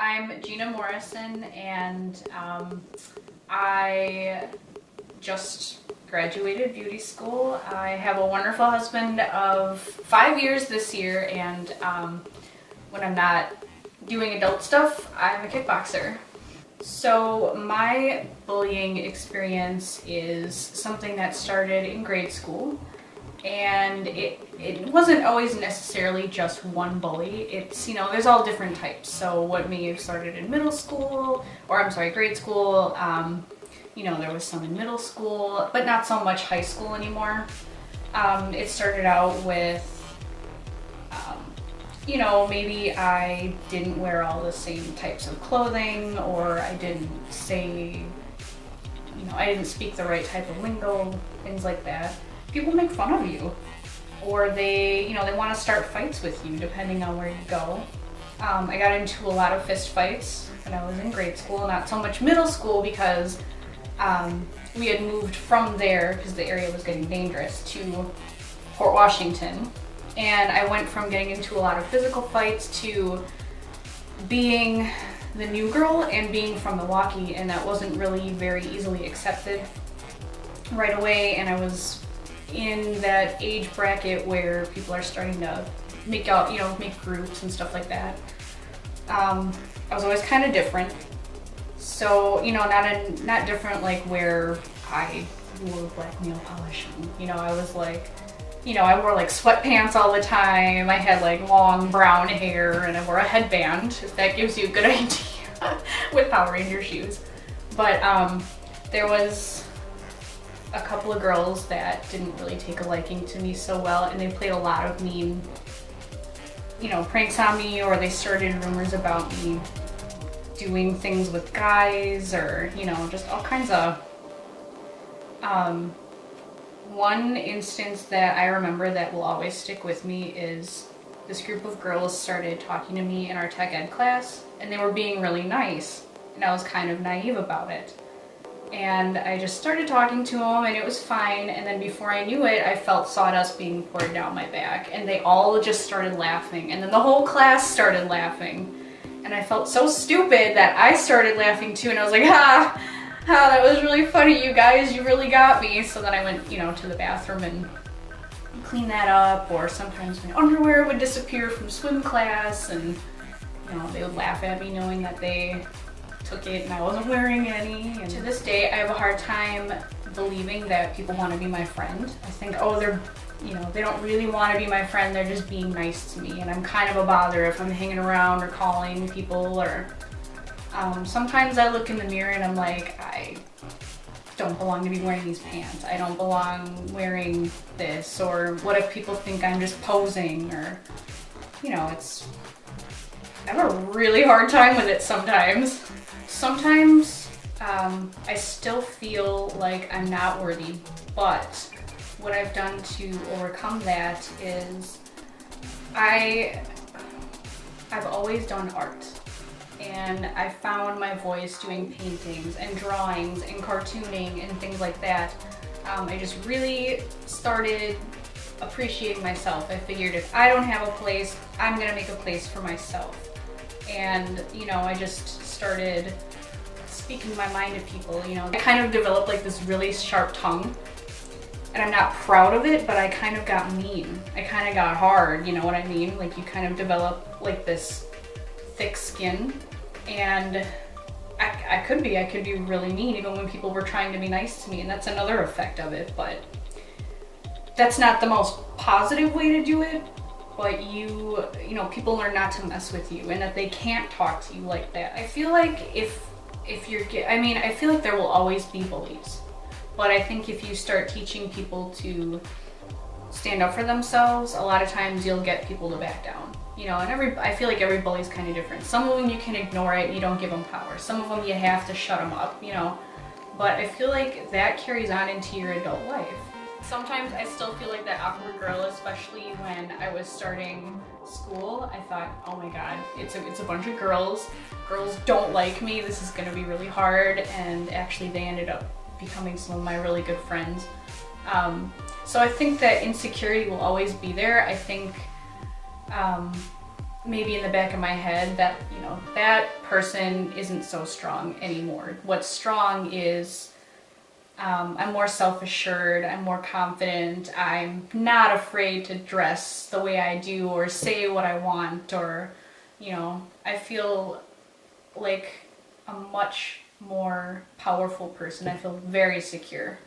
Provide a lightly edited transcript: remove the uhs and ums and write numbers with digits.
I'm Gina Morrison, and I just graduated beauty school. I have a wonderful husband of 5 years this year, and when I'm not doing adult stuff, I'm a kickboxer. So my bullying experience is something that started in grade school, and it wasn't always necessarily just one bully. It's, there's all different types. So what may have started in middle school, or I'm sorry, grade school, there was some in middle school, but not so much high school anymore. It started out with, maybe I didn't wear all the same types of clothing, or I didn't say, I didn't speak the right type of lingo, things like that. People make fun of you, or they want to start fights with you depending on where you go. I got into a lot of fist fights when I was in grade school, not so much middle school because we had moved from there because the area was getting dangerous to Fort Washington. And I went from getting into a lot of physical fights to being the new girl and being from Milwaukee, and that wasn't really very easily accepted right away. And I was in that age bracket where people are starting to make groups and stuff like that. I was always kind of different. So, not different like where I wore black nail polish. I was like, I wore like sweatpants all the time. I had like long brown hair and I wore a headband, if that gives you a good idea, with Power Ranger shoes. But there was a couple of girls that didn't really take a liking to me so well, and they played a lot of mean, pranks on me, or they started rumors about me doing things with guys, or, just all kinds of, one instance that I remember that will always stick with me is this group of girls started talking to me in our tech ed class, and they were being really nice, and I was kind of naive about it. And I just started talking to them, and it was fine, and then before I knew it, I felt sawdust being poured down my back, and they all just started laughing, and then the whole class started laughing, and I felt so stupid that I started laughing too, and I was like, that was really funny, you guys, you really got me. So then I went, to the bathroom and cleaned that up, or sometimes my underwear would disappear from swim class, and, they would laugh at me knowing that they took it and I wasn't wearing any. And to this day, I have a hard time believing that people want to be my friend. I think, they don't really want to be my friend, they're just being nice to me, and I'm kind of a bother if I'm hanging around or calling people, or sometimes I look in the mirror and I'm like, I don't belong to be wearing these pants, I don't belong wearing this, or what if people think I'm just posing, or, I have a really hard time with it sometimes. Sometimes I still feel like I'm not worthy, but what I've done to overcome that is I've always done art, and I found my voice doing paintings and drawings and cartooning and things like that. I just really started appreciating myself. I figured if I don't have a place, I'm gonna make a place for myself. And, I just started speaking my mind to people, I kind of developed like this really sharp tongue, and I'm not proud of it, but I kind of got mean. I kind of got hard, you know what I mean? Like, you kind of develop like this thick skin, and I could be really mean even when people were trying to be nice to me, and that's another effect of it. But that's not the most positive way to do it. But people learn not to mess with you, and that they can't talk to you like that. I feel like I feel like there will always be bullies, but I think if you start teaching people to stand up for themselves, a lot of times you'll get people to back down. And I feel like every bully's kind of different. Some of them you can ignore it, you don't give them power. Some of them you have to shut them up, But I feel like that carries on into your adult life. Sometimes I still feel like that awkward girl, especially when I was starting school. I thought, oh my god, it's a bunch of girls. Girls don't like me, this is gonna be really hard, and actually they ended up becoming some of my really good friends. So I think that insecurity will always be there. I think maybe in the back of my head that, you know, that person isn't so strong anymore. What's strong is I'm more self-assured, I'm more confident, I'm not afraid to dress the way I do or say what I want, or, you know, I feel like a much more powerful person. I feel very secure.